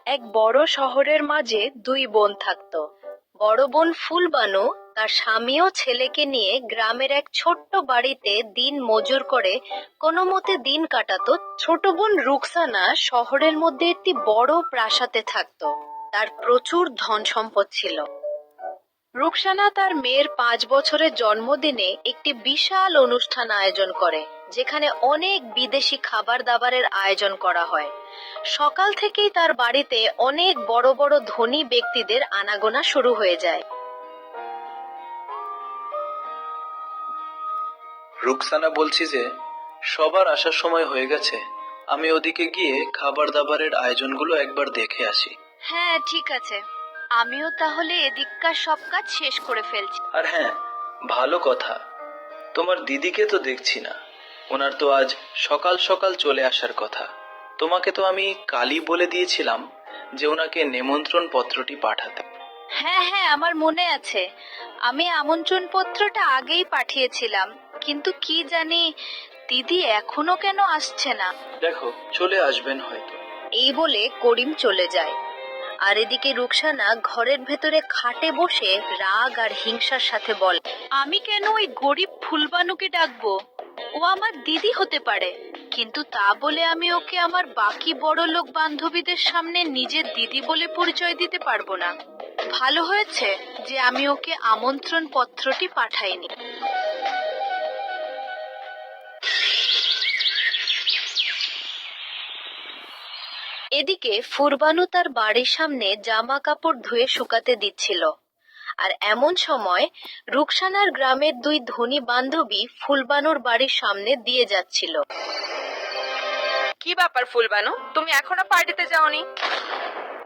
এক বড় শহরের মাঝে দুই বোন থাকতো। বড় বোন ফুলবানু তার স্বামী ও ছেলেকে নিয়ে গ্রামের এক ছোট্ট বাড়িতে দিন মজুর করে কোনো মতে দিন কাটাতো। ছোট বোন রুকসানা শহরের মধ্যে একটি বড় প্রাসাদে থাকতো। তার প্রচুর ধন সম্পদ ছিল। রুকসানা তার মেয়ের 5 বছরের জন্মদিনে একটি বিশাল অনুষ্ঠান আয়োজন করে, যেখানে অনেক বিদেশি খাবার দাবারের আয়োজন করা হয়। সকাল থেকেই তার বাড়িতে অনেক বড় বড় ধনী ব্যক্তিদের আনাগোনা শুরু হয়ে যায়। রুকসানা বলছি যে সবার আসার সময় হয়ে গেছে। আমি ওদিকে গিয়ে খাবার দাবারের আয়োজনগুলো একবার দেখে আসি। হ্যাঁ, ঠিক আছে, আমিও তাহলে এদিককার সব কাজ শেষ করে ফেলছি। আর হ্যাঁ, ভালো কথা, তোমার দিদিকে তো দেখছি না। ওনার তো আজ সকাল সকাল চলে আসার কথা। তোমাকে তো আমি কালই বলে দিয়েছিলাম যে ওনাকে নেমন্ত্রণ পত্রটি পাঠাতে। হ্যাঁ হ্যাঁ, আমার মনে আছে, আমি আমন্ত্রণ পত্রটা আগেই পাঠিয়েছিলাম, কিন্তু কি জানি দিদি এখনো কেন আসছে না। দেখো, চলে আসবেন হয়তো। এই বলে করিম চলে যায়। আর এদিকে রুকসানা ঘরের ভেতরে খাটে বসে রাগ আর হিংসার সাথে বলে, আমি কেন ওই গরিব ফুলবানুকে ডাকবো? ও আমার দিদি হতে পারে, কিন্তু তা বলে আমি ওকে আমার বাকি বড় লোক বান্ধবীদের সামনে নিজের দিদি বলে পরিচয় দিতে পারবো না। ভালো হয়েছে যে আমি ওকে আমন্ত্রণ পত্রটি পাঠাইনি। এদিকে ফুরবানু তার বাড়ির সামনে জামা কাপড় ধুয়ে শুকাতে দিচ্ছিল। আর এমন সময় রুকসানার গ্রামের দুই ধনী বান্ধবী ফুলবানুর বাড়ির সামনে দিয়ে যাচ্ছিল। কি ব্যাপার ফুলবানু, তুমি এখনো পার্টিতে যাওনি?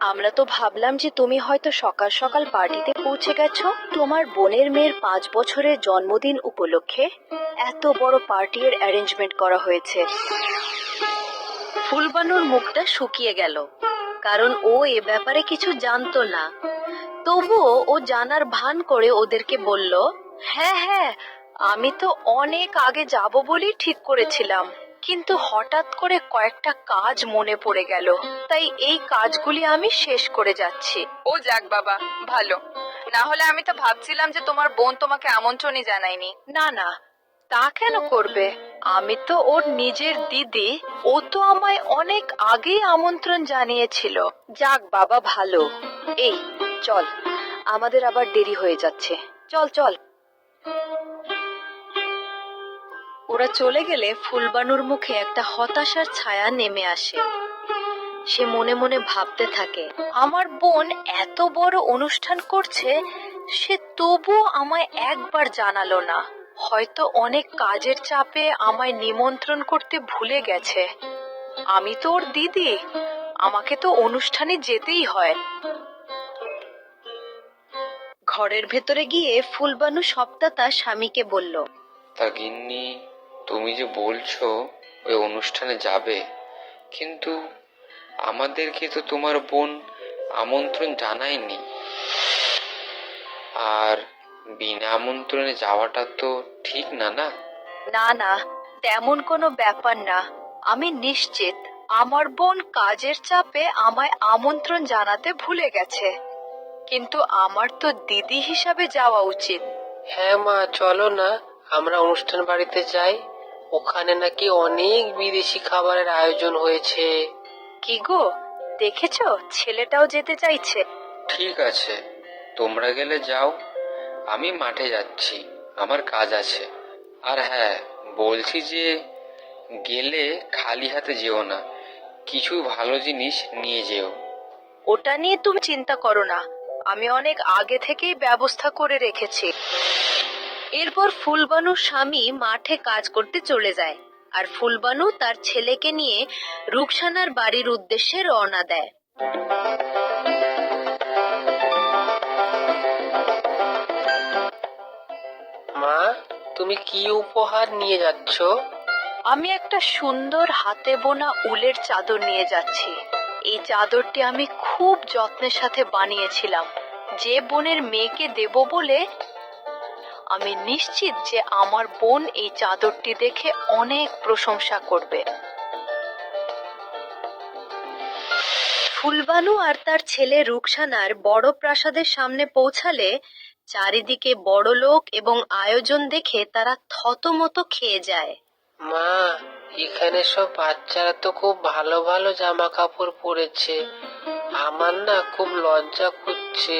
আমরা তো ভাবলাম যে তুমি হয়তো সকাল সকাল পার্টিতে পৌঁছে গেছো। তোমার বোনের মেয়ের 5 বছরের জন্মদিন উপলক্ষে এত বড় পার্টির অ্যারেঞ্জমেন্ট করা হয়েছে। ফুলবানুর মুখটা শুকিয়ে গেল, কারণ ও এ ব্যাপারে কিছু জানতো না। তবুও ও জানার ভান করে ওদেরকে বলল, হ্যাঁ হ্যাঁ, আমি তো অনেক আগে যাব বলেই ঠিক করেছিলাম, কিন্তু হঠাৎ করে কয়েকটা কাজ মনে পড়ে গেল, তাই এই কাজগুলি আমি শেষ করে যাচ্ছি। ও যাক বাবা, ভালো। না হলে আমি তো ভাবছিলাম যে তোমার বোন তোমাকে আমন্ত্রণই জানায়নি। না না, তা কেন করবে? আমি তো ওর নিজের দিদি, ও তো আমায় অনেক আগেই আমন্ত্রণ জানিয়েছিল। যাক বাবা, ভালো। এই চল, আমাদের আবার দেরি হয়ে যাচ্ছে, চল চল। ওরা চলে গেলে ফুলবানুর মুখে একটা হতাশার ছায়া নেমে আসে। সে মনে মনে ভাবতে থাকে, আমার বোন এত বড় অনুষ্ঠান করছে, সে তবুও আমায় একবার জানালো না। হয়তো অনেক কাজের চাপে আমায় নিমন্ত্রণ করতে ভুলে গেছে। আমি তো ওর দিদি, আমাকে তো অনুষ্ঠানে যেতেই হয়। ঘরের ভেতরে গিয়ে ফুলবানু সবটা তার স্বামীকে বলল। তা গিন্নি, তুমি যে বলছো ওই অনুষ্ঠানে যাবে, কিন্তু আমাদেরকে তো তোমার বোন আমন্ত্রণ জানায়নি। আর বিনা আমন্ত্রণে যাওয়াটা তো ঠিক না, না? না না, তেমন কোনো ব্যাপার না। আমি নিশ্চিত আমার বোন কাজের চাপে আমায় আমন্ত্রণ জানাতে ভুলে গেছে, কিন্তু আমার তো দিদি হিসাবে যাওয়া উচিত। হ্যাঁ মা, চলো না আমরা অনুষ্ঠান বাড়িতে যাই। ওখানে নাকি অনেক বিদেশি খাবারের আয়োজন হয়েছে। কি গো, দেখেছো ছেলেটাও যেতে চাইছে। ঠিক আছে, তোমরা গেলে যাও, আমি মাঠে যাচ্ছি, আমার কাজ আছে। আর হ্যাঁ, বলছি যে গেলে খালি হাতে যেও না, কিছু ভালো জিনিস নিয়ে যেও। ওটা নিয়ে তুমি চিন্তা করো না, আমি অনেক আগে থেকেই ব্যবস্থা করে রেখেছি। এরপর ফুলবানুর স্বামী মাঠে কাজ করতে চলে যায়, আর ফুলবানু তার ছেলেকে নিয়ে রুকসানার বাড়ির উদ্দেশ্যে রওনা দেয়। মা, তুমি কি উপহার নিয়ে যাচ্ছ? আমি একটা সুন্দর হাতে বোনা উলের চাদর নিয়ে যাচ্ছি। এই চাদরটি আমি খুব যত্নের সাথে বানিয়েছিলাম, যে বোনের মেয়েকে দেব বলে। আমি নিশ্চিত যে আমার বোন এই চাদরটি দেখে অনেক প্রশংসা করবে। ফুলবানু আর তার ছেলে রুকসানার বড় প্রাসাদের সামনে পৌঁছালে চারিদিকে বড় লোক এবং আয়োজন দেখে তারা থতমত খেয়ে যায়। মা, এখানে সব বাচ্চারা তো খুব ভালো ভালো জামা কাপড় পরেছে, আমার না খুব লজ্জা করছে।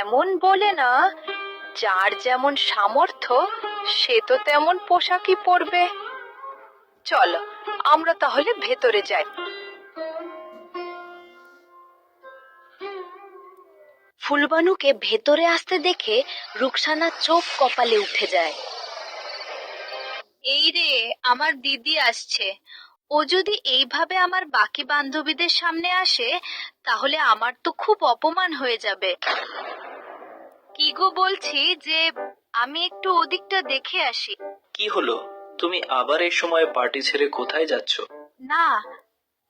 এমন বলে না, যার যেমন সামর্থ্য সে তো তেমন পোশাকই পরবে। চলো আমরা তাহলে ভেতরে যাই। ফুলবানুকে ভেতরে আসতে দেখে রুকসানা চোখ কপালে উঠে যায়। এই রে, আমার দিদি আসছে। ও যদি এইভাবে আমার বাকি বান্ধবীদের সামনে আসে তাহলে আমার তো খুব অপমান হয়ে যাবে। কি গো, বলছি যে আমি একটু ওদিকটা দেখে আসি। কি হলো, তুমি আবার এই সময় পার্টি ছেড়ে কোথায় যাচ্ছ? না,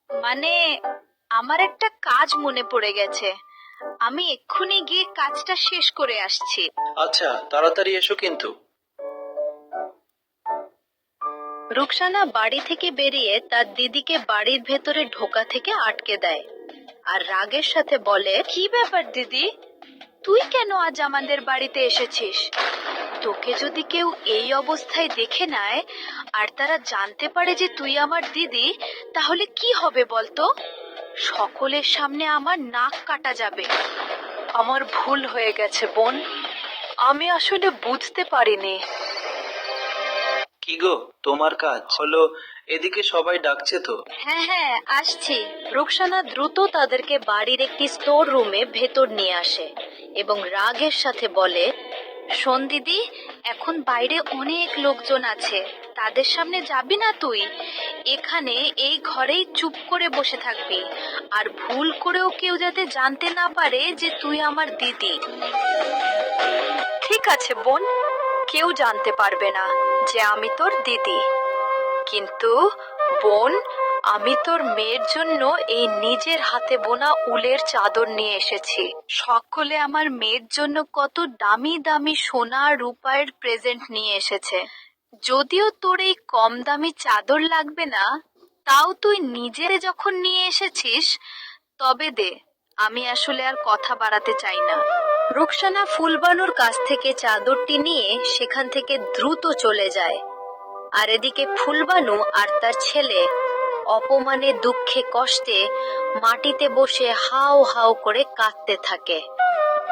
মানে আমার একটা কাজ মনে পড়ে গেছে, আমি এক্ষুনি গিয়ে কাজটা শেষ করে আসছি। আচ্ছা, তাড়াতাড়ি এসো কিন্তু। রুকসানা বাড়ি থেকে বেরিয়ে তার দিদিকে বাড়ির ভেতরে ঢোকা থেকে আটকে দেয় আর রাগের সাথে বলে, কি ব্যাপার দিদি, তুই কেন আজ আমাদের বাড়িতে এসেছিস? তোকে যদি কেউ এই অবস্থায় দেখে নেয় আর তারা জানতে পারে যে তুই আমার দিদি, তাহলে কি হবে বলতো? সকলের সামনে আমার নাক কাটা যাবে। আমার ভুল হয়ে গেছে বোন, আমি আসলে বুঝতে পারিনি। কি গো, তোমার কাজ হলো? এদিকে সবাই ডাকছে তো। হ্যাঁ হ্যাঁ, আসছি। রুকসানা দ্রুত তাদেরকে বাড়ির একটি স্টোর রুমে ভেতর নিয়ে আসে এবং রাগের সাথে বলে, শোন দিদি, এখন বাইরে অনেক লোকজন আছে, তাদের সামনে যাবি না তুই। এখানে এই ঘরেই চুপ করে বসে থাকবি, আর ভুল করেও কেউ যাতে জানতে না পারে যে তুই আমার দিদি। ঠিক আছে বোন, কেউ জানতে পারবে না যে আমি তোর দিদি। কিন্তু বোন, আমি তোর মেয়ের জন্য এই নিজের হাতে বোনা উলের চাদর নিয়ে এসেছি। সকলে আমার মেয়ের জন্য কত দামি দামি সোনা আর রূপার প্রেজেন্ট নিয়ে এসেছে। যদিও তোর এই কম দামি চাদর লাগবে না, তাও তুই নিজে যখন নিয়ে এসেছিস তবে দে, আমি আসলে আর কথা বাড়াতে চাই না। রুকসানা ফুলবানুর কাছ থেকে চাদরটি নিয়ে সেখান থেকে দ্রুত চলে যায়। আর এদিকে ফুলবানু আর তার ছেলে অপমানে দুঃখে কষ্টে মাটিতে বসে হাউ হাউ করে কাঁদতে থাকে।